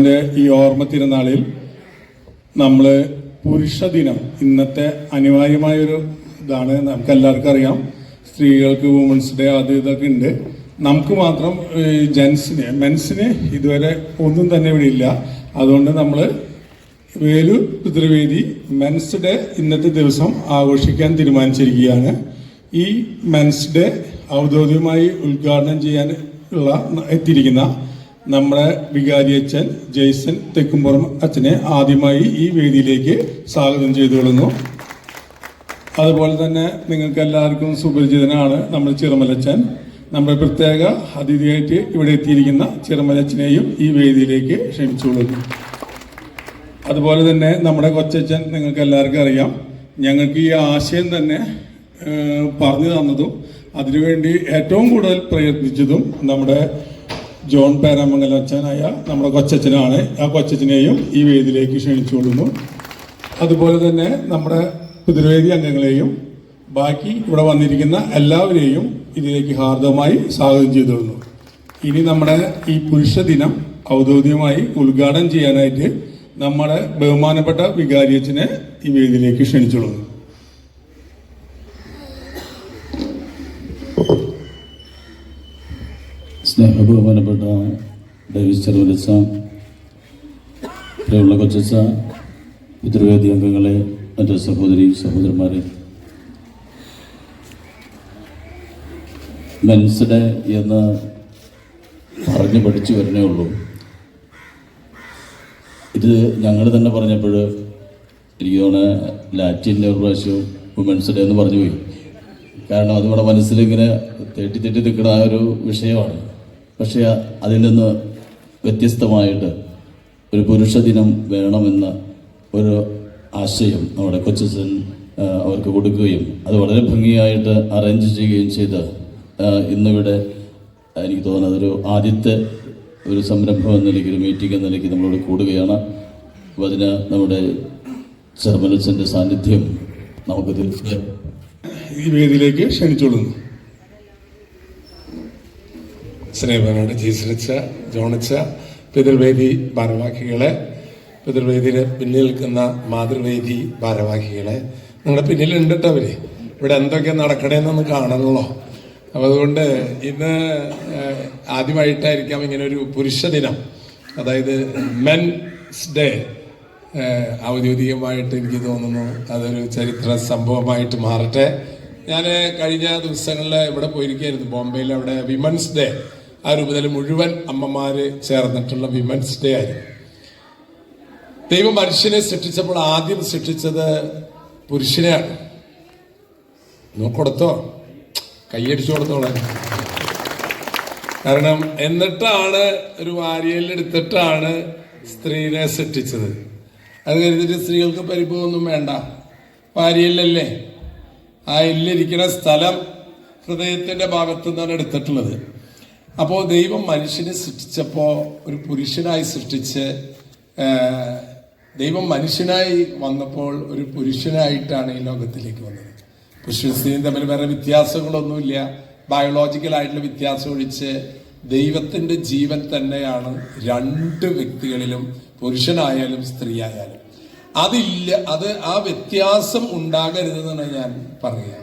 കർത്താവിൻ്റെ ഈ ഓർമ്മ തിരുനാളിൽ നമ്മൾ പുരുഷ ദിനം ഇന്നത്തെ അനിവാര്യമായൊരു ഇതാണ്. നമുക്ക് എല്ലാവർക്കും അറിയാം, സ്ത്രീകൾക്ക് വുമൻസ് ഡേ അത് ഇതൊക്കെ ഉണ്ട്. നമുക്ക് മാത്രം മെൻസിന് ഇതുവരെ ഒന്നും തന്നെ ഇവിടെ ഇല്ല. അതുകൊണ്ട് നമ്മൾ വേലൂർ പിതൃവേദി മെൻസ് ഡേ ഇന്നത്തെ ദിവസം ആഘോഷിക്കാൻ തീരുമാനിച്ചിരിക്കുകയാണ്. ഈ മെൻസ് ഡേ ഔദ്യോഗികമായി ഉദ്ഘാടനം ചെയ്യാൻ എത്തിയിരിക്കുന്ന നമ്മുടെ വികാരി അച്ഛൻ ജെയ്സൺ തെക്കുംപുറം അച്ഛനെ ആദ്യമായി ഈ വേദിയിലേക്ക് സ്വാഗതം ചെയ്തുകൊള്ളുന്നു. അതുപോലെ തന്നെ നിങ്ങൾക്ക് എല്ലാവർക്കും സുപരിചിതനാണ് നമ്മുടെ ചിറമലച്ചൻ. നമ്മുടെ പ്രത്യേക അതിഥിയായിട്ട് ഇവിടെ എത്തിയിരിക്കുന്ന ചിറമലച്ചനെയും ഈ വേദിയിലേക്ക് ക്ഷണിച്ചുകൊള്ളുന്നു. അതുപോലെ തന്നെ നമ്മുടെ കൊച്ചച്ഛൻ നിങ്ങൾക്ക് എല്ലാവർക്കും അറിയാം. ഞങ്ങൾക്ക് ഈ ആശയം തന്നെ പറഞ്ഞു തന്നതും അതിനുവേണ്ടി ഏറ്റവും കൂടുതൽ പ്രയത്നിച്ചതും നമ്മുടെ ജോൺ പേരാമംഗലം അച്ഛനായ നമ്മുടെ കൊച്ചച്ഛനാണ്. ആ കൊച്ചച്ഛനെയും ഈ വേദിയിലേക്ക് ക്ഷണിച്ചുകൊള്ളുന്നു. അതുപോലെ തന്നെ നമ്മുടെ പിതൃവേദി അംഗങ്ങളെയും ബാക്കി ഇവിടെ വന്നിരിക്കുന്ന എല്ലാവരെയും ഇതിലേക്ക് ഹാർദവമായി സ്വാഗതം ചെയ്തുകൊള്ളുന്നു. ഇനി നമ്മുടെ ഈ പുരുഷ ദിനം ഔദ്യോഗികമായി ഉദ്ഘാടനം ചെയ്യാനായിട്ട് നമ്മുടെ ബഹുമാനപ്പെട്ട വികാരിയച്ഛനെ ഈ വേദിയിലേക്ക് ക്ഷണിച്ചുകൊള്ളുന്നു. സ്നേഹബഹുമാനപ്പെട്ട ഡേവിസ് ചെറുവലച്ച, പ്രിയമുള്ള കൊച്ചച്ച, പിതൃവേദി അംഗങ്ങളെ, മറ്റു സഹോദരി സഹോദരന്മാരെ, മെൻസ് ഡേ എന്ന് പറഞ്ഞു പഠിച്ചു വരുന്നേ ഉള്ളൂ. ഇത് ഞങ്ങൾ തന്നെ പറഞ്ഞപ്പോൾ എനിക്ക് തോന്നുന്നു ലാറ്റിൻ്റെ ഒരു പ്രാവശ്യം വുമൻസ് ഡേ എന്ന് പറഞ്ഞു പോയി. കാരണം അതിവിടെ മനസ്സിലിങ്ങനെ തെറ്റി നിൽക്കുന്ന ആ ഒരു വിഷയമാണ്. പക്ഷേ അതിൽ നിന്ന് വ്യത്യസ്തമായിട്ട് ഒരു പുരുഷ ദിനം വേണമെന്ന ഒരു ആശയം നമ്മുടെ കൊച്ചച്ഛൻ അവർക്ക് കൊടുക്കുകയും അത് വളരെ ഭംഗിയായിട്ട് അറേഞ്ച് ചെയ്യുകയും ചെയ്ത് ഇന്നിവിടെ എനിക്ക് തോന്നുന്നത് അതൊരു ആദ്യത്തെ ഒരു സംരംഭം എന്ന നിലയ്ക്ക്, ഒരു മീറ്റിംഗ് എന്ന നിലയ്ക്ക് നമ്മളോട് കൂടുകയാണ്. അപ്പോൾ അതിന് നമ്മുടെ ചെറുമലച്ചൻ്റെ സാന്നിധ്യം നമുക്ക് തീർച്ചയായും ഈ വേദിയിലേക്ക് ക്ഷണിച്ചോളുന്നു. സ്നേഹനോട് ജീസണിച്ച ജോണിച്ച പിതൃവേദി ഭാരവാഹികളെ, പിതൃവേദിയുടെ പിന്നിൽ നിൽക്കുന്ന മാതൃവേദി ഭാരവാഹികളെ, നിങ്ങളുടെ പിന്നിലുണ്ട് കേട്ടോ അവര്. ഇവിടെ എന്തൊക്കെ നടക്കണേന്നൊന്ന് കാണണമല്ലോ. അപ്പം അതുകൊണ്ട് ഇന്ന് ആദ്യമായിട്ടായിരിക്കാം ഇങ്ങനെ ഒരു പുരുഷ ദിനം, അതായത് മെൻസ് ഡേ ഔദ്യോഗികമായിട്ട് എനിക്ക് തോന്നുന്നു അതൊരു ചരിത്ര സംഭവമായിട്ട് മാറട്ടെ. ഞാൻ കഴിഞ്ഞ ദിവസങ്ങളിൽ ഇവിടെ പോയിരിക്കുകയായിരുന്നു, ബോംബെയിൽ. അവിടെ വിമൻസ് ഡേ, ആ രൂപത്തിൽ മുഴുവൻ അമ്മമാര് ചേർന്നിട്ടുള്ള വിമൻസ് ഡേ ആയിരുന്നു. ദൈവം മനുഷ്യനെ സൃഷ്ടിച്ചപ്പോൾ ആദ്യം സൃഷ്ടിച്ചത് പുരുഷനെയാണ്. നോക്കൊടുത്തോ, കൈയടിച്ചു കൊടുത്തോളാം. കാരണം എന്നിട്ടാണ് ഒരു വാരിയലെടുത്തിട്ടാണ് സ്ത്രീനെ സൃഷ്ടിച്ചത്. അത് കരുതിയിട്ട് സ്ത്രീകൾക്ക് പരിഭവമൊന്നും വേണ്ട, വാരിയലല്ലേ, ആ എല്ലിരിക്കുന്ന സ്ഥലം ഹൃദയത്തിന്റെ ഭാഗത്തു നിന്നാണ് എടുത്തിട്ടുള്ളത്. അപ്പോൾ ദൈവം മനുഷ്യനെ സൃഷ്ടിച്ചപ്പോൾ ഒരു പുരുഷനായി സൃഷ്ടിച്ച്, ദൈവം മനുഷ്യനായി വന്നപ്പോൾ ഒരു പുരുഷനായിട്ടാണ് ഈ ലോകത്തിലേക്ക് വന്നത്. പുരുഷനും സ്ത്രീയും തമ്മിൽ വേറെ വ്യത്യാസങ്ങളൊന്നുമില്ല, ബയോളജിക്കലായിട്ടുള്ള വ്യത്യാസം ഒഴിച്ച് ദൈവത്തിന്റെ ജീവൻ തന്നെയാണ് രണ്ട് വ്യക്തികളിലും, പുരുഷനായാലും സ്ത്രീ ആയാലും. അതില്ല, അത് ആ വ്യത്യാസം ഉണ്ടാകരുതെന്നാണ് ഞാൻ പറയുക.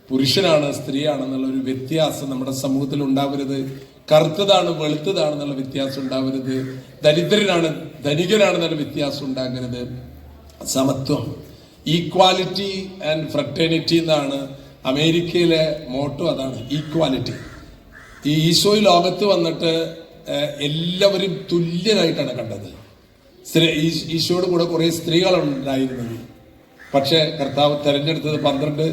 പുരുഷനാണ് സ്ത്രീയാണെന്നുള്ള ഒരു വ്യത്യാസം നമ്മുടെ സമൂഹത്തിൽ ഉണ്ടാവരുത്. കറുത്തതാണ് വെളുത്തതാണെന്നുള്ള വ്യത്യാസം ഉണ്ടാവരുത്. ദരിദ്രനാണ് ധനികനാണെന്നുള്ള വ്യത്യാസം ഉണ്ടാകരുത്. സമത്വം, ഈക്വാലിറ്റി ആൻഡ് ഫ്രറ്റേണിറ്റി എന്നാണ് അമേരിക്കയിലെ മോട്ടോ. അതാണ് ഈക്വാലിറ്റി. ഈ ഈശോ ലോകത്ത് വന്നിട്ട് എല്ലാവരും തുല്യരായിട്ടാണ് കണ്ടത്. ഈശോയുടെ കൂടെ കുറെ സ്ത്രീകളുണ്ടായിരുന്നത്. പക്ഷെ കർത്താവ് തെരഞ്ഞെടുത്തത് 12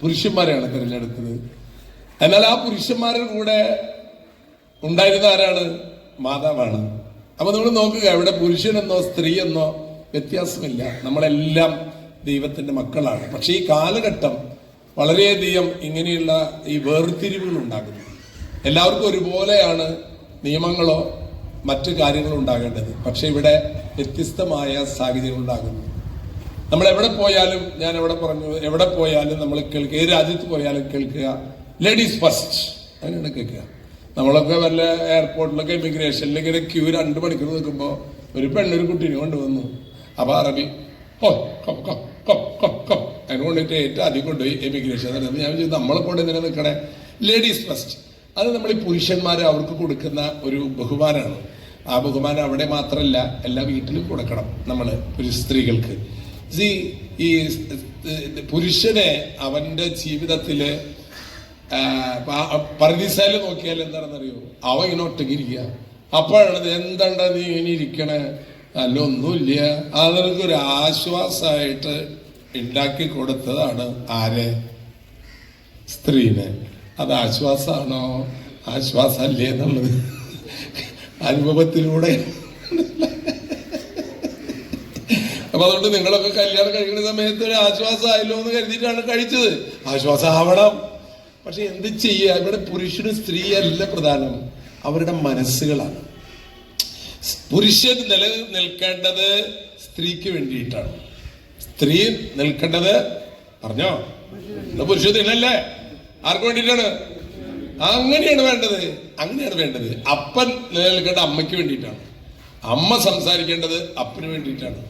പുരുഷന്മാരെയാണ് തിരഞ്ഞെടുത്തത്. എന്നാൽ ആ പുരുഷന്മാരുടെ കൂടെ ഉണ്ടായിരുന്ന ആരാണ്? മാതാവാണ്. അപ്പൊ നമ്മൾ നോക്കുക, ഇവിടെ പുരുഷനെന്നോ സ്ത്രീ എന്നോ വ്യത്യാസമില്ല, നമ്മളെല്ലാം ദൈവത്തിന്റെ മക്കളാണ്. പക്ഷെ ഈ കാലഘട്ടം വളരെയധികം ഇങ്ങനെയുള്ള ഈ വേർതിരിവുകൾ ഉണ്ടാകുന്നു. എല്ലാവർക്കും ഒരുപോലെയാണ് നിയമങ്ങളോ മറ്റു കാര്യങ്ങളും ഉണ്ടാകേണ്ടത്. പക്ഷെ ഇവിടെ വ്യത്യസ്തമായ സാഹചര്യങ്ങൾ ഉണ്ടാകുന്നു. നമ്മൾ എവിടെ പോയാലും, ഞാൻ എവിടെ പോയാലും നമ്മൾ കേൾക്കുക, ഏത് രാജ്യത്ത് പോയാലും കേൾക്കുക, ലേഡീസ് ഫസ്റ്റ്, അങ്ങനെയാണ് കേൾക്കുക. നമ്മളൊക്കെ വല്ല എയർപോർട്ടിലൊക്കെ ഇമിഗ്രേഷനിൽ ഇങ്ങനെ ക്യൂ 2 മണിക്കൂർ നിൽക്കുമ്പോൾ ഒരു പെണ്ണൊരു കുട്ടീനെ കൊണ്ടുവന്നു. അപ്പൊ അറബി അതിനെ കൊണ്ടിട്ട് ഏറ്റവും അധികം കൊണ്ടുപോയി എമിഗ്രേഷൻ. ഞാൻ ചോദിച്ചു നമ്മളെ കൊണ്ട് എന്തിനാ നിൽക്കണേ? Ladies first. അത് നമ്മൾ ഈ പുരുഷന്മാർ അവർക്ക് കൊടുക്കുന്ന ഒരു ബഹുമാനമാണ്. ആ ബഹുമാനം അവിടെ മാത്രമല്ല, എല്ലാ വീട്ടിലും കൊടുക്കണം നമ്മൾ സ്ത്രീകൾക്ക്. ഈ പുരുഷനെ അവന്റെ ജീവിതത്തില് പരദീസയില് നോക്കിയാൽ എന്താണെന്നറിയോ? അവ ഇങ്ങനെ ഒറ്റയ്ക്കിരിക്കുക. അപ്പോഴാണ് എന്താണ്ടാ നീ ഇങ്ങനെ ഇരിക്കണേ? അല്ല ഒന്നുമില്ല. അതൊരു ആശ്വാസമായിട്ട് ഉണ്ടാക്കി കൊടുത്തതാണ് ആരെ? സ്ത്രീനെ. അത് ആശ്വാസമാണോ ആശ്വാസമല്ലേ എന്നുള്ളത് അനുഭവത്തിലൂടെ. അപ്പൊ അതുകൊണ്ട് നിങ്ങളൊക്കെ കല്യാണം കഴിക്കുന്ന സമയത്ത് ഒരു ആശ്വാസമായല്ലോ എന്ന് കരുതിയിട്ടാണ് കഴിച്ചത്. ആശ്വാസം ആവണം. പക്ഷെ എന്ത് ചെയ്യുക? ഇവിടെ പുരുഷനും സ്ത്രീയല്ല പ്രധാനം, അവരുടെ മനസ്സുകളാണ്. പുരുഷൻ നിലനിൽക്കേണ്ടത് സ്ത്രീക്ക് വേണ്ടിയിട്ടാണ്, സ്ത്രീ നിൽക്കേണ്ടത് പറഞ്ഞോ പുരുഷൻ നിലല്ലേ ആർക്ക് വേണ്ടിയിട്ടാണ്? അങ്ങനെയാണ് വേണ്ടത്, അങ്ങനെയാണ് വേണ്ടത്. അപ്പൻ നിലനിൽക്കേണ്ട അമ്മയ്ക്ക് വേണ്ടിയിട്ടാണ്, അമ്മ സംസാരിക്കേണ്ടത് അപ്പന് വേണ്ടിയിട്ടാണ്.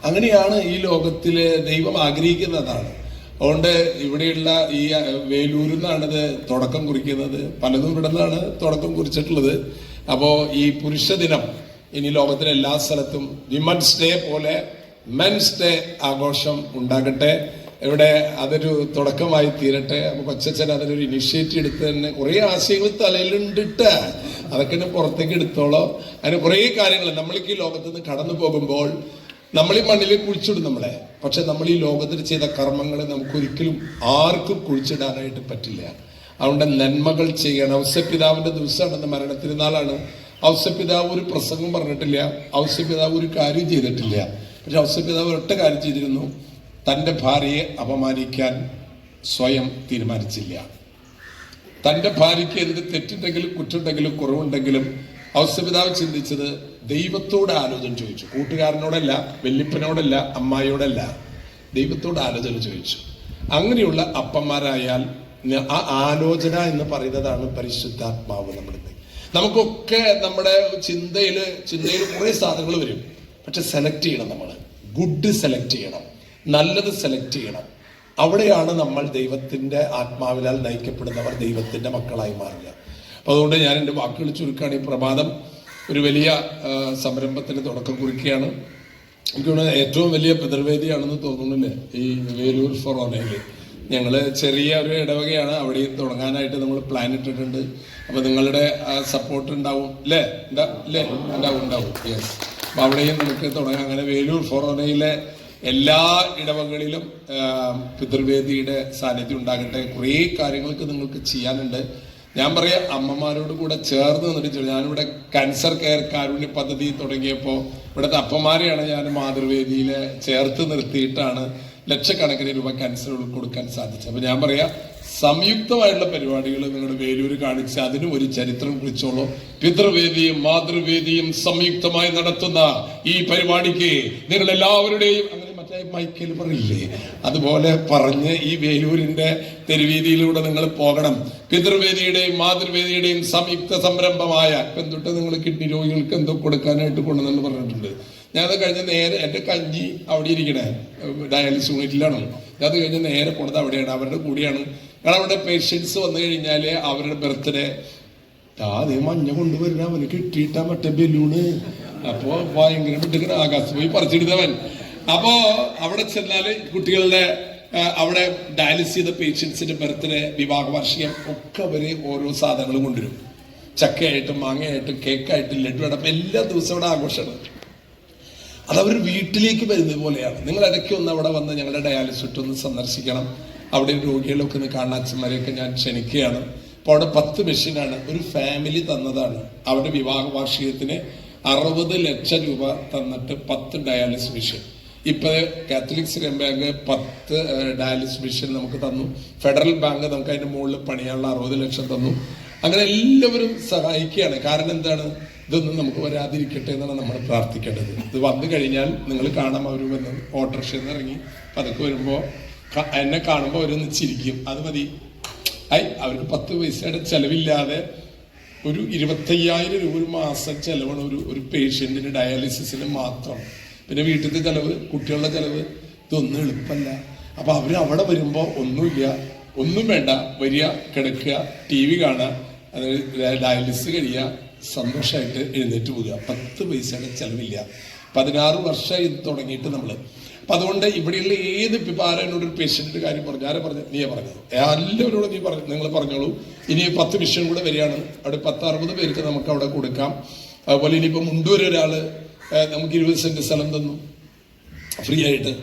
അങ്ങനെയാണ് ഈ ലോകത്തില് ദൈവം ആഗ്രഹിക്കുന്നതാണ്. അതുകൊണ്ട് ഇവിടെയുള്ള ഈ വേലൂരിൽ നിന്നാണിത് തുടക്കം കുറിക്കുന്നത്. പലതും ഇവിടെ നിന്നാണ് തുടക്കം കുറിച്ചിട്ടുള്ളത്. അപ്പോ ഈ പുരുഷ ദിനം ഇനി ലോകത്തിലെ എല്ലാ സ്ഥലത്തും വിമൻസ് ഡേ പോലെ മെൻസ് ഡേ ആഘോഷം ഉണ്ടാകട്ടെ. ഇവിടെ അതൊരു തുടക്കമായി തീരട്ടെ. അപ്പൊ കൊച്ചച്ഛൻ അതിനൊരു ഇനിഷ്യേറ്റീവ് എടുത്ത് തന്നെ കുറെ ആശയങ്ങൾ തലയിലുണ്ടിട്ട് അതൊക്കെ തന്നെ പുറത്തേക്ക് എടുത്തോളോ. അതിന് കുറെ കാര്യങ്ങൾ നമ്മൾക്ക് ഈ ലോകത്ത് നിന്ന് കടന്നു പോകുമ്പോൾ നമ്മൾ ഈ മണ്ണിൽ കുഴിച്ചിടും നമ്മളെ. പക്ഷെ നമ്മൾ ഈ ലോകത്തിൽ ചെയ്ത കർമ്മങ്ങൾ നമുക്കൊരിക്കലും ആർക്കും കുഴിച്ചിടാനായിട്ട് പറ്റില്ല. അതുകൊണ്ട് നന്മകൾ ചെയ്യണം. ഔസപിതാവിന്റെ ദിവസമാണ്, മരണത്തിരുന്നാളാണ്. ഔസപിതാവ് ഒരു പ്രസംഗം പറഞ്ഞിട്ടില്ല, ഔസപിതാവ് ഒരു കാര്യം ചെയ്തിട്ടില്ല. പക്ഷെ ഔസപിതാവ് ഒറ്റ കാര്യം ചെയ്തിരുന്നു, തൻ്റെ ഭാര്യയെ അപമാനിക്കാൻ സ്വയം തീരുമാനിച്ചില്ല. തൻ്റെ ഭാര്യയ്ക്ക് എന്ത് തെറ്റുണ്ടെങ്കിലും കുറ്റുണ്ടെങ്കിലും കുറവുണ്ടെങ്കിലും ഔസപിതാവ് ചിന്തിച്ചത് ദൈവത്തോട് ആലോചന ചോദിച്ചു. കൂട്ടുകാരനോടല്ല, വെല്ലിപ്പനോടല്ല, അമ്മായിയോടല്ല, ദൈവത്തോട് ആലോചന ചോദിച്ചു. അങ്ങനെയുള്ള അപ്പന്മാരായാൽ ആ ആലോചന എന്ന് പറയുന്നതാണ് പരിശുദ്ധാത്മാവ്. നമുക്കൊക്കെ നമ്മുടെ ചിന്തയില് കുറെ സാധനങ്ങൾ വരും. പക്ഷെ സെലക്ട് ചെയ്യണം, നമ്മൾ ഗുഡ് സെലക്ട് ചെയ്യണം, നല്ലത് സെലക്ട് ചെയ്യണം. അവിടെയാണ് നമ്മൾ ദൈവത്തിന്റെ ആത്മാവിനാൽ നയിക്കപ്പെടുന്നവർ ദൈവത്തിന്റെ മക്കളായി മാറുക. അപ്പൊ അതുകൊണ്ട് ഞാൻ എൻ്റെ വാക്കുകൾ ചുരുക്കുകയാണ്. ഈ പ്രഭാതം ഒരു വലിയ സംരംഭത്തിന് തുടക്കം കുറിക്കുകയാണ്. എനിക്ക് തോന്നുന്നത് ഏറ്റവും വലിയ പിതൃവേദിയാണെന്ന് തോന്നുന്നില്ലേ ഈ വേലൂർ ഫൊറോനയില്. ഞങ്ങള് ചെറിയ ഒരു ഇടവകയാണ്, അവിടെയും തുടങ്ങാനായിട്ട് നമ്മൾ പ്ലാൻ ഇട്ടിട്ടുണ്ട്. അപ്പൊ നിങ്ങളുടെ സപ്പോർട്ട് ഉണ്ടാവും അല്ലേ? ഉണ്ടാവും. യെസ്. അപ്പൊ അവിടെയും നമുക്ക് തുടങ്ങാം. അങ്ങനെ വേലൂർ ഫൊറോനയിലെ എല്ലാ ഇടവകളിലും പിതൃവേദിയുടെ സാന്നിധ്യം ഉണ്ടാകട്ടെ. കുറേ കാര്യങ്ങൾക്ക് നിങ്ങൾക്ക് ചെയ്യാനുണ്ട്. ഞാൻ പറയാം, അമ്മമാരോട് കൂടെ ചേർന്ന് നിന്നിട്ട് ഞാനിവിടെ ക്യാൻസർ കെയർ കാരുണ്യ പദ്ധതി തുടങ്ങിയപ്പോൾ ഇവിടുത്തെ അപ്പന്മാരെയാണ് ഞാൻ മാതൃവേദിയിൽ ചേർത്ത് നിർത്തിയിട്ടാണ് ലക്ഷക്കണക്കിന് രൂപ ക്യാൻസറുകൾ കൊടുക്കാൻ സാധിച്ചത്. അപ്പൊ ഞാൻ പറയാം, സംയുക്തമായിട്ടുള്ള പരിപാടികൾ നിങ്ങളുടെ വേലൂര് കാണിച്ച് അതിനും ഒരു ചരിത്രം കുറിച്ചോളൂ. പിതൃവേദിയും മാതൃവേദിയും സംയുക്തമായി നടത്തുന്ന ഈ പരിപാടിക്ക് നിങ്ങൾ എല്ലാവരുടെയും, അങ്ങനെ മറ്റേ മൈക്കിൽ പറയില്ലേ, അതുപോലെ പറഞ്ഞ് ഈ വേലൂരിന്റെ തെരുവീതിയിലൂടെ നിങ്ങൾ പോകണം. പിതൃവേദിയുടെയും മാതൃവേദിയുടെയും സംയുക്ത സംരംഭമായ എന്തൊട്ട് നിങ്ങൾ കിഡ്നി രോഗികൾക്ക് എന്തോ കൊടുക്കാനായിട്ട് കൊണ്ടുവന്നെന്ന് പറഞ്ഞിട്ടുണ്ട്. ഞാനത് കഴിഞ്ഞ് നേരെ എൻ്റെ കഞ്ഞി അവിടെ ഇരിക്കണേ ഡയാലിസിസ് യൂണിറ്റിലാണ്. അത് കഴിഞ്ഞ് നേരെ പോണത് അവിടെയാണ്, അവരുടെ കൂടിയാണ്. കാരണം അവിടെ പേഷ്യൻസ് വന്നു കഴിഞ്ഞാൽ അവരുടെ ബർത്ത്ഡേ അതേ മഞ്ഞ കൊണ്ടുവരുന്ന അവന് കിട്ടിയിട്ടാ മറ്റേ ബലൂണ്. അപ്പോ ഭയങ്കര വിട്ടിങ്ങനെ ആകാശത്ത് പോയി പറിച്ചെടുത്തവൻ. അപ്പോ അവിടെ ചെന്നാല് കുട്ടികളുടെ അവിടെ ഡയാലിസിസ് ചെയ്ത പേഷ്യൻസിന്റെ ബർത്ത്ഡേ, വിവാഹ വാർഷികം ഒക്കെ അവര് ഓരോ സാധനങ്ങൾ കൊണ്ടുവരും. ചക്കയായിട്ടും മാങ്ങയായിട്ടും കേക്കായിട്ടും ലഡു അടപ്പം എല്ലാ ദിവസവും അവിടെ ആഘോഷമാണ്. അതവർ വീട്ടിലേക്ക് വരുന്നത് പോലെയാണ്. നിങ്ങൾ ഇടയ്ക്ക് ഒന്ന് അവിടെ വന്ന് ഞങ്ങളുടെ ഡയാലിസിസ് ഒന്ന് സന്ദർശിക്കണം. അവിടെ രോഗികളൊക്കെ ഒന്ന് കാണാൻ അച്ഛന്മാരെയൊക്കെ ഞാൻ ക്ഷണിക്കുകയാണ്. അപ്പോൾ അവിടെ 10 മെഷീനാണ്, ഒരു ഫാമിലി തന്നതാണ്. അവരുടെ വിവാഹ വാർഷികത്തിന് 60 ലക്ഷം രൂപ തന്നിട്ട് 10 ഡയാലിസിസ് മെഷീൻ. ഇപ്പൊ Catholic Syrian bank 10 dialysis machine നമുക്ക് തന്നു. ഫെഡറൽ ബാങ്ക് നമുക്ക് അതിന്റെ മുകളിൽ പണിയാനുള്ള 60 ലക്ഷം തന്നു. അങ്ങനെ എല്ലാവരും സഹായിക്കുകയാണ്. കാരണം എന്താണ്, ഇതൊന്നും നമുക്ക് വരാതിരിക്കട്ടെ എന്നാണ് നമ്മൾ പ്രാർത്ഥിക്കേണ്ടത്. ഇത് വന്നു കഴിഞ്ഞാൽ നിങ്ങൾ കാണാം, അവർ വന്ന് ഓട്ടോറിക്ഷയിൽ നിന്ന് ഇറങ്ങി പതുക്കെ വരുമ്പോൾ എന്നെ കാണുമ്പോൾ അവരൊന്ന് ചിരിക്കും. അത് മതി. അവർക്ക് 10 പൈസയുടെ ചെലവില്ലാതെ ഒരു 25,000 രൂപ ഒരു മാസം ചെലവാണ് ഒരു പേഷ്യന്റിന് ഡയാലിസിസിന് മാത്രം. പിന്നെ വീട്ടിലത്തെ ചെലവ്, കുട്ടികളുടെ ചെലവ്, ഇതൊന്നും എളുപ്പമല്ല. അപ്പൊ അവര് അവിടെ വരുമ്പോ ഒന്നുമില്ല, ഒന്നും വേണ്ട, വരിക, കിടക്കുക, TV കാണുക, അതായത് ഡയാലിസിസ് കഴിയുക, സന്തോഷമായിട്ട് എഴുന്നേറ്റ് പോവുക. 10 പൈസയുടെ ചെലവില്ല. 16 വർഷമായി ഇത് തുടങ്ങിയിട്ട് നമ്മള്. അപ്പൊ അതുകൊണ്ട് ഇവിടെയുള്ള ഏത് ആരോട് ഒരു പേഷ്യന്റിന്റെ കാര്യം പറഞ്ഞു, ആരെ പറഞ്ഞു, നീയാ പറഞ്ഞത്, എല്ലാവരോടും നീ പറഞ്ഞു, നിങ്ങൾ പറഞ്ഞോളൂ. ഇനി 10 മിഷൻ കൂടെ വരികയാണ്, അവിടെ 10-60 പേർക്ക് നമുക്ക് അവിടെ കൊടുക്കാം. അതുപോലെ ഇനിയിപ്പോ മുണ്ടൂര് ഒരാള് നമുക്ക് 20 സെന്റ് സ്ഥലം തന്നു ഫ്രീ ആയിട്ട്.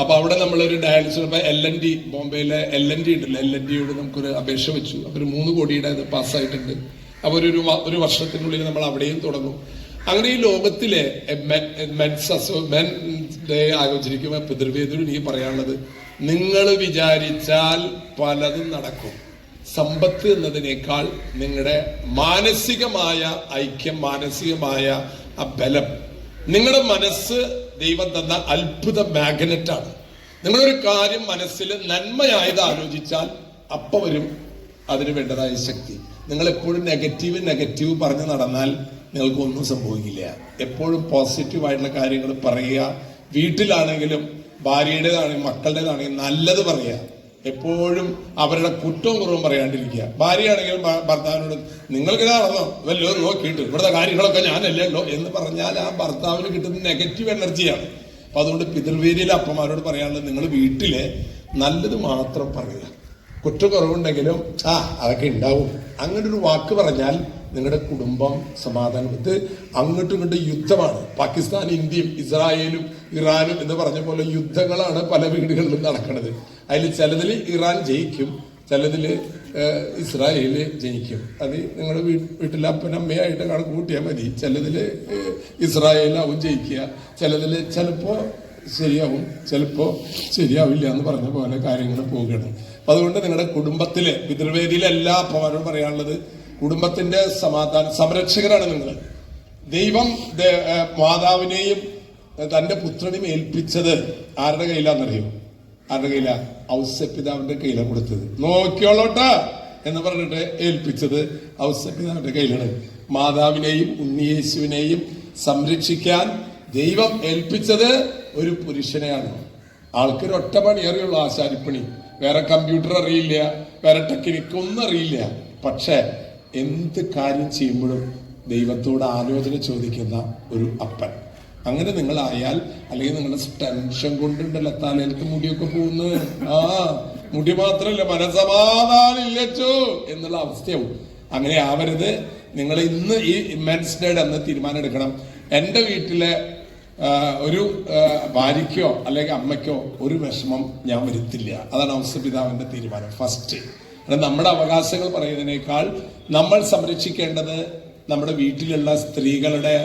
അപ്പൊ അവിടെ നമ്മളൊരു ഡയാലിസിസ്, ഇപ്പൊ LND, ബോംബെയിലെ LND ഉണ്ടല്ലോ, LNDയോട് നമുക്കൊരു അപേക്ഷ വെച്ചു. അപ്പൊ ഒരു 3 കോടിയുടെ ഇത് പാസ്സായിട്ടുണ്ട്. അപ്പൊ ഒരു വർഷത്തിനുള്ളിൽ നമ്മൾ അവിടെയും തുടങ്ങും. അങ്ങനെ ഈ ലോകത്തിലെ മെൻ ഡേ ആലോചിക്കുമ്പോൾ പിതൃവേദിയോട് എനിക്ക് പറയാനുള്ളത്, നിങ്ങൾ വിചാരിച്ചാൽ പലതും നടക്കും. സമ്പത്ത് എന്നതിനേക്കാൾ നിങ്ങളുടെ മാനസികമായ ഐക്യം, മാനസികമായ ആ ബലം, നിങ്ങളുടെ മനസ്സ് ദൈവം തന്ന അത്ഭുത മാഗ്നറ്റാണ്. നിങ്ങളൊരു കാര്യം മനസ്സിൽ നന്മയായത് ആലോചിച്ചാൽ അപ്പം വരും അതിന് വേണ്ടതായ ശക്തി. നിങ്ങൾ എപ്പോഴും നെഗറ്റീവ് പറഞ്ഞ് നടന്നാൽ നിങ്ങൾക്കൊന്നും സംഭവിക്കില്ല. എപ്പോഴും പോസിറ്റീവായിട്ടുള്ള കാര്യങ്ങൾ പറയുക. വീട്ടിലാണെങ്കിലും ഭാര്യയുടേതാണെങ്കിലും മക്കളുടേതാണെങ്കിലും നല്ലത് പറയുക. എപ്പോഴും അവരുടെ കുറ്റവും കുറവും പറയാണ്ടിരിക്കുക. ഭാര്യയാണെങ്കിലും ഭർത്താവിനോട് നിങ്ങൾക്കിതാ നടന്നോ, വല്ലോ നോക്കിയിട്ട് ഇവിടുത്തെ കാര്യങ്ങളൊക്കെ ഞാനല്ലല്ലോ എന്ന് പറഞ്ഞാൽ ആ ഭർത്താവിന് കിട്ടുന്ന നെഗറ്റീവ് എനർജിയാണ്. അപ്പൊ അതുകൊണ്ട് പിതൃവേദിയിലെ അപ്പന്മാരോട് പറയാനുള്ളത്, നിങ്ങൾ വീട്ടിലെ നല്ലത് മാത്രം പറയുക. കുറ്റക്കുറവുണ്ടെങ്കിലും അതൊക്കെ ഉണ്ടാവും, അങ്ങനെ ഒരു വാക്ക് പറഞ്ഞാൽ നിങ്ങളുടെ കുടുംബം സമാധാനം. ഇത് അങ്ങോട്ടും ഇങ്ങോട്ടും യുദ്ധമാണ്. പാകിസ്ഥാൻ, ഇന്ത്യയും ഇസ്രായേലും ഇറാനും എന്ന് പറഞ്ഞ പോലെ യുദ്ധങ്ങളാണ് പല വീടുകളിലും നടക്കുന്നത്. അതിൽ ചിലതിൽ ഇറാൻ ജയിക്കും, ചിലതിൽ ഇസ്രായേല് ജയിക്കും. അത് നിങ്ങളുടെ വീട്ടിലെ അപ്പനമ്മയായിട്ട് കണക്ക് കൂട്ടിയാൽ മതി. ചിലതിൽ ഇസ്രായേലാവും ജയിക്കുക, ചിലതിൽ ചിലപ്പോ ശരിയാവും, ചിലപ്പോ ശരിയാവില്ല എന്ന് പറഞ്ഞ പോലെ കാര്യങ്ങൾ പോവുകയാണ്. അതുകൊണ്ട് നിങ്ങളുടെ കുടുംബത്തിലെ പിതൃവേദിയിലെ എല്ലാ അപ്പന്മാരോടും പറയാനുള്ളത്, കുടുംബത്തിന്റെ സമാധാന സംരക്ഷകരാണ് നിങ്ങൾ. ദൈവം മാതാവിനെയും തന്റെ പുത്രനെയും ഏൽപ്പിച്ചത് ആരുടെ കയ്യിലാണെന്നറിയോ? ആരുടെ കയ്യിലാ? ഔസപിതാവിന്റെ കയ്യിലാണ് കൊടുത്തത്. നോക്കിയോളോട്ടാ എന്ന് പറഞ്ഞിട്ട് ഏൽപ്പിച്ചത് ഔസപിതാവിന്റെ കയ്യിലാണ്. മാതാവിനെയും ഉണ്ണിയേശുവിനെയും സംരക്ഷിക്കാൻ ദൈവം ഏൽപ്പിച്ചത് ഒരു പുരുഷനെയാണ്. ആൾക്കൊരു ഒറ്റ പണി അറിയുള്ളൂ, ആശാരിപ്പണി. വേറെ കമ്പ്യൂട്ടർ അറിയില്ല, വേറെ ടെക്നിക്ക് ഒന്നും അറിയില്ല. പക്ഷെ എന്ത് കാര്യം ചെയ്യുമ്പോഴും ദൈവത്തോട് ആലോചന ചോദിക്കുന്ന ഒരു അപ്പൻ. അങ്ങനെ നിങ്ങളായാൽ, അല്ലെങ്കിൽ നിങ്ങളുടെ ടെൻഷൻ കൊണ്ടുണ്ടല്ലോ തലയിലേക്ക് മുടിയൊക്കെ പോകുന്നത്, മുടി മാത്രല്ല മനസമാധാനം ഇല്ലച്ചോ എന്നുള്ള അവസ്ഥയാവും. അങ്ങനെ ആവരുത്. നിങ്ങൾ ഇന്ന് ഈ മെൻസ് ഡേ അന്ന് തീരുമാനം എടുക്കണം, എന്റെ വീട്ടിലെ ഒരു ഭാര്യയ്ക്കോ അല്ലെങ്കിൽ അമ്മയ്ക്കോ ഒരു വിഷമം ഞാൻ വരുത്തില്ല. അതാണ് ഔസപിതാവിന്റെ തീരുമാനം. ഫസ്റ്റ് നമ്മുടെ അവകാശങ്ങൾ പറയുന്നതിനേക്കാൾ നമ്മൾ സംരക്ഷിക്കേണ്ടത് നമ്മുടെ വീട്ടിലുള്ള സ്ത്രീകളുടെ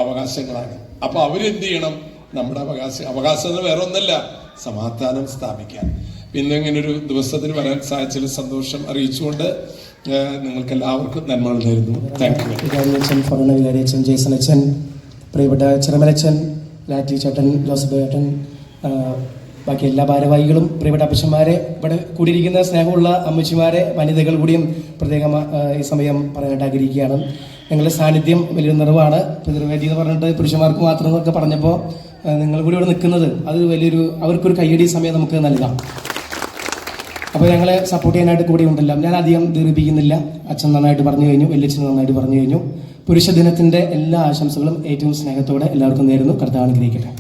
അവകാശങ്ങളാണ്. അപ്പൊ അവരെന്ത് ചെയ്യണം? നമ്മുടെ അവകാശം വേറെ ഒന്നല്ല, സമാധാനം സ്ഥാപിക്കാൻ. പിന്നെ ഇങ്ങനൊരു ദിവസത്തിന് വരാൻ സാധിച്ചതിൽ സന്തോഷം അറിയിച്ചുകൊണ്ട് നിങ്ങൾക്ക് എല്ലാവർക്കും നന്മകൾ നേരുന്നു. Thank you. വികാരിയച്ഛൻ, ജേസൺ അച്ഛൻ, പ്രിയപ്പെട്ട ചെറുമലച്ഛൻ, ലാറ്റി ചേട്ടൻ, ജോസഫ് ചേട്ടൻ, ബാക്കി എല്ലാ ഭാരവാഹികളും, പ്രിയപ്പെട്ട അപ്പച്ചന്മാരെ, ഇവിടെ കൂടിയിരിക്കുന്ന സ്നേഹമുള്ള അമ്മച്ചിമാരെ, വനിതകൾ കൂടിയും പ്രത്യേകം ഈ സമയം പറയാനായിട്ട് ആഗ്രഹിക്കുകയാണ്. ഞങ്ങളുടെ സാന്നിധ്യം വലിയൊരു നിറവാണ്. പിതൃവേദി എന്ന് പറഞ്ഞിട്ട് പുരുഷന്മാർക്ക് മാത്രം എന്നൊക്കെ പറഞ്ഞപ്പോൾ നിങ്ങൾ കൂടി ഇവിടെ നിൽക്കുന്നത് അത് വലിയൊരു, അവർക്കൊരു കയ്യടി സമയം നമുക്ക് നൽകാം. അപ്പോൾ ഞങ്ങളെ സപ്പോർട്ട് ചെയ്യാനായിട്ട് കൂടി ഉണ്ടല്ലോ. ഞാൻ അധികം ദീർഘിപ്പിക്കുന്നില്ല. അച്ഛൻ നന്നായിട്ട് പറഞ്ഞു കഴിഞ്ഞു, വല്യച്ഛൻ നന്നായിട്ട് പറഞ്ഞു കഴിഞ്ഞു. പുരുഷ ദിനത്തിന്റെ എല്ലാ ആശംസകളും ഏറ്റവും സ്നേഹത്തോടെ എല്ലാവർക്കും നേരുന്നു. കർത്താവ് അനുഗ്രഹിക്കട്ടെ.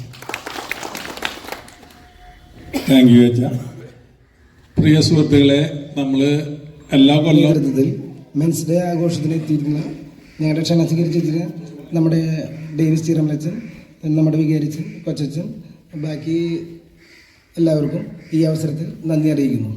താങ്ക് യു അച്ഛ. പ്രിയ സുഹൃത്തുക്കളെ, നമ്മൾ എല്ലാ കൊല്ലം മെൻസ് ഡേ ആഘോഷത്തിന് എത്തിയിരുന്ന ഞങ്ങളുടെ ക്ഷണം സ്വീകരിച്ചിരുന്ന നമ്മുടെ ഡേവിസ് ചീറമലച്ചൻ, നമ്മുടെ വികാരിച്ചൻ, കൊച്ചച്ചൻ, ബാക്കി എല്ലാവർക്കും ഈ അവസരത്തിൽ നന്ദി അറിയിക്കുന്നു.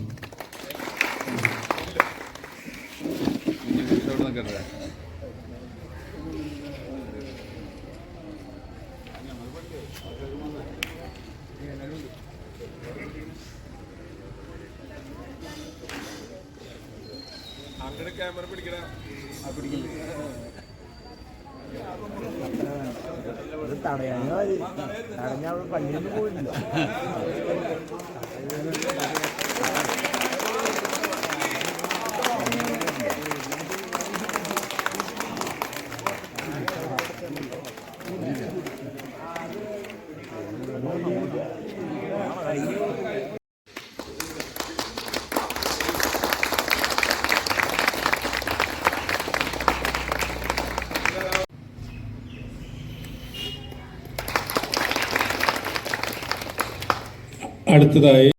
ക്യാമറ പിടിക്കണ തടഞ്ഞാൽ പള്ളിയിൽ പോയില്ല. അടുത്തതായി